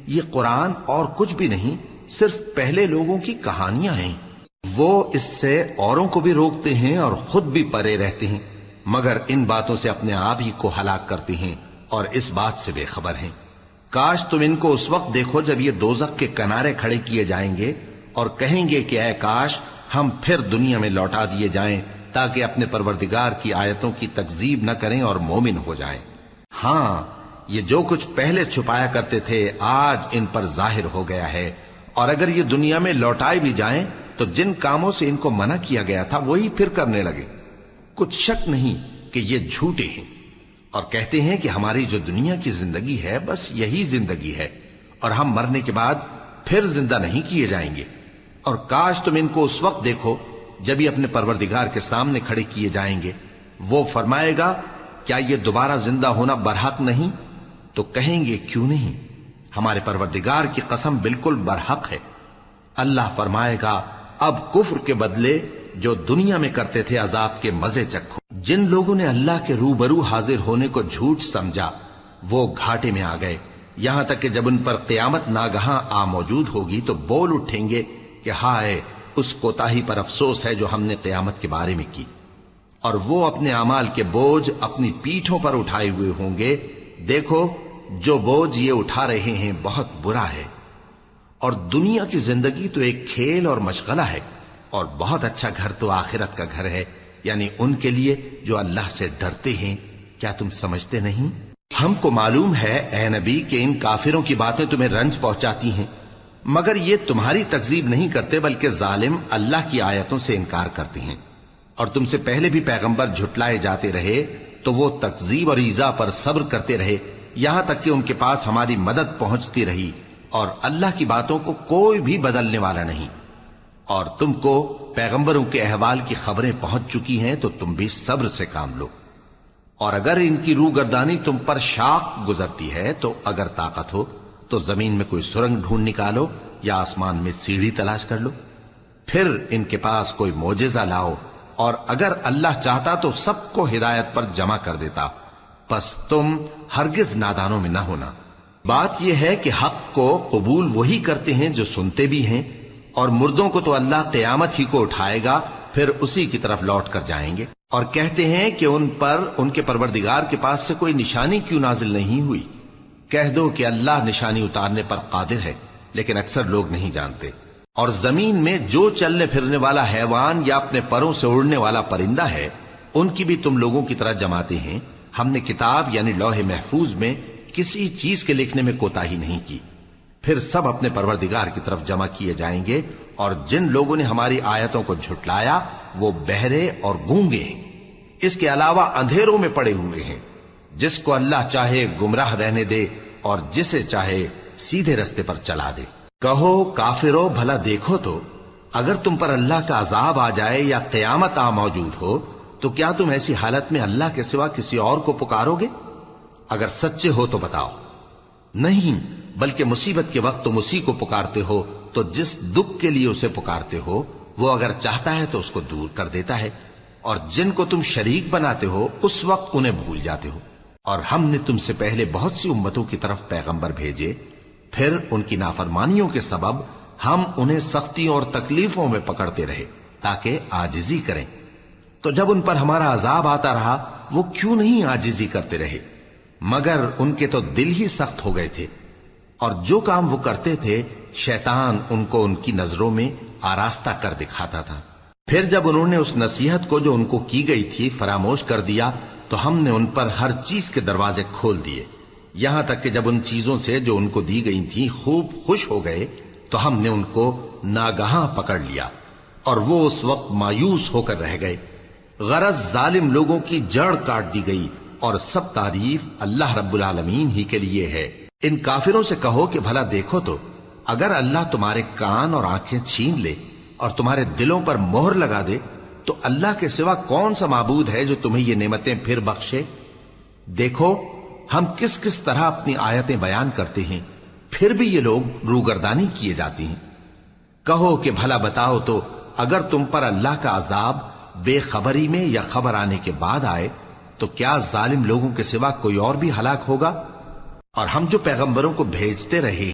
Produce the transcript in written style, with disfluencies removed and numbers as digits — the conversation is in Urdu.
یہ قرآن اور کچھ بھی نہیں، صرف پہلے لوگوں کی کہانیاں ہیں۔ وہ اس سے اوروں کو بھی روکتے ہیں اور خود بھی پرے رہتے ہیں، مگر ان باتوں سے اپنے آپ ہی کو ہلاک کرتے ہیں اور اس بات سے بے خبر ہیں۔ کاش تم ان کو اس وقت دیکھو جب یہ دوزخ کے کنارے کھڑے کیے جائیں گے اور کہیں گے کہ اے کاش ہم پھر دنیا میں لوٹا دیے جائیں تاکہ اپنے پروردگار کی آیتوں کی تکذیب نہ کریں اور مومن ہو جائیں۔ ہاں، یہ جو کچھ پہلے چھپایا کرتے تھے آج ان پر ظاہر ہو گیا ہے، اور اگر یہ دنیا میں لوٹائے بھی جائیں تو جن کاموں سے ان کو منع کیا گیا تھا وہی پھر کرنے لگے۔ کچھ شک نہیں کہ یہ جھوٹے ہیں، اور کہتے ہیں کہ ہماری جو دنیا کی زندگی ہے بس یہی زندگی ہے، اور ہم مرنے کے بعد پھر زندہ نہیں کیے جائیں گے۔ اور کاش تم ان کو اس وقت دیکھو جب یہ اپنے پروردگار کے سامنے کھڑے کیے جائیں گے۔ وہ فرمائے گا کیا یہ دوبارہ زندہ ہونا برحق نہیں؟ تو کہیں گے کیوں نہیں، ہمارے پروردگار کی قسم بالکل برحق ہے۔ اللہ فرمائے گا اب کفر کے بدلے جو دنیا میں کرتے تھے عذاب کے مزے چکھو۔ جن لوگوں نے اللہ کے روبرو حاضر ہونے کو جھوٹ سمجھا وہ گھاٹے میں آ گئے، یہاں تک کہ جب ان پر قیامت ناگہاں آ موجود ہوگی تو بول اٹھیں گے کہ ہائے اس کوتاہی پر افسوس ہے جو ہم نے قیامت کے بارے میں کی، اور وہ اپنے اعمال کے بوجھ اپنی پیٹھوں پر اٹھائے ہوئے ہوں گے۔ دیکھو جو بوجھ یہ اٹھا رہے ہیں بہت برا ہے، اور دنیا کی زندگی تو ایک کھیل اور مشغلہ ہے، اور بہت اچھا گھر تو آخرت کا گھر ہے، یعنی ان کے لیے جو اللہ سے ڈرتے ہیں۔ کیا تم سمجھتے نہیں؟ ہم کو معلوم ہے اے نبی کہ ان کافروں کی باتیں تمہیں رنج پہنچاتی ہیں، مگر یہ تمہاری تکذیب نہیں کرتے بلکہ ظالم اللہ کی آیتوں سے انکار کرتے ہیں۔ اور تم سے پہلے بھی پیغمبر جھٹلائے جاتے رہے تو وہ تکذیب اور ایذا پر صبر کرتے رہے، یہاں تک کہ ان کے پاس ہماری مدد پہنچتی رہی، اور اللہ کی باتوں کو کوئی بھی بدلنے والا نہیں۔ اور تم کو پیغمبروں کے احوال کی خبریں پہنچ چکی ہیں تو تم بھی صبر سے کام لو۔ اور اگر ان کی روگردانی تم پر شاق گزرتی ہے تو اگر طاقت ہو تو زمین میں کوئی سرنگ ڈھونڈ نکالو یا آسمان میں سیڑھی تلاش کر لو، پھر ان کے پاس کوئی معجزہ لاؤ، اور اگر اللہ چاہتا تو سب کو ہدایت پر جمع کر دیتا، پس تم ہرگز نادانوں میں نہ ہونا۔ بات یہ ہے کہ حق کو قبول وہی کرتے ہیں جو سنتے بھی ہیں، اور مردوں کو تو اللہ قیامت ہی کو اٹھائے گا، پھر اسی کی طرف لوٹ کر جائیں گے۔ اور کہتے ہیں کہ ان پر ان کے پروردگار کے پاس سے کوئی نشانی کیوں نازل نہیں ہوئی؟ کہہ دو کہ اللہ نشانی اتارنے پر قادر ہے، لیکن اکثر لوگ نہیں جانتے۔ اور زمین میں جو چلنے پھرنے والا حیوان یا اپنے پروں سے اڑنے والا پرندہ ہے ان کی بھی تم لوگوں کی طرح جماتے ہیں۔ ہم نے کتاب یعنی لوح محفوظ میں کسی چیز کے لکھنے میں کوتاہی نہیں کی، پھر سب اپنے پروردگار کی طرف جمع کیے جائیں گے۔ اور جن لوگوں نے ہماری آیتوں کو جھٹلایا وہ بہرے اور گونگے ہیں، اس کے علاوہ اندھیروں میں پڑے ہوئے ہیں۔ جس کو اللہ چاہے گمراہ رہنے دے اور جسے چاہے سیدھے رستے پر چلا دے۔ کہو کافرو بھلا دیکھو تو اگر تم پر اللہ کا عذاب آ جائے یا قیامت آ موجود ہو تو کیا تم ایسی حالت میں اللہ کے سوا کسی اور کو پکارو گے؟ اگر سچے ہو تو بتاؤ۔ نہیں، بلکہ مصیبت کے وقت تم اسی کو پکارتے ہو، تو جس دکھ کے لیے اسے پکارتے ہو وہ اگر چاہتا ہے تو اس کو دور کر دیتا ہے، اور جن کو تم شریک بناتے ہو اس وقت انہیں بھول جاتے ہو۔ اور ہم نے تم سے پہلے بہت سی امتوں کی طرف پیغمبر بھیجے، پھر ان کی نافرمانیوں کے سبب ہم انہیں سختیوں اور تکلیفوں میں پکڑتے رہے تاکہ عاجزی کریں۔ تو جب ان پر ہمارا عذاب آتا رہا وہ کیوں نہیں عاجزی کرتے رہے، مگر ان کے تو دل ہی سخت ہو گئے تھے، اور جو کام وہ کرتے تھے شیطان ان کو ان کی نظروں میں آراستہ کر دکھاتا تھا۔ پھر جب انہوں نے اس نصیحت کو جو ان کو کی گئی تھی فراموش کر دیا تو ہم نے ان پر ہر چیز کے دروازے کھول دیے، یہاں تک کہ جب ان چیزوں سے جو ان کو دی گئی تھی خوب خوش ہو گئے تو ہم نے ان کو ناگہاں پکڑ لیا، اور وہ اس وقت مایوس ہو کر رہ گئے۔ غرض ظالم لوگوں کی جڑ کاٹ دی گئی، اور سب تعریف اللہ رب العالمین ہی کے لیے ہے۔ ان کافروں سے کہو کہ بھلا دیکھو تو اگر اللہ تمہارے کان اور آنکھیں چھین لے اور تمہارے دلوں پر مہر لگا دے تو اللہ کے سوا کون سا معبود ہے جو تمہیں یہ نعمتیں پھر بخشے؟ دیکھو ہم کس کس طرح اپنی آیتیں بیان کرتے ہیں، پھر بھی یہ لوگ روگردانی کیے جاتی ہیں۔ کہو کہ بھلا بتاؤ تو اگر تم پر اللہ کا عذاب بے خبری میں یا خبر آنے کے بعد آئے تو کیا ظالم لوگوں کے سوا کوئی اور بھی ہلاک ہوگا؟ اور ہم جو پیغمبروں کو بھیجتے رہے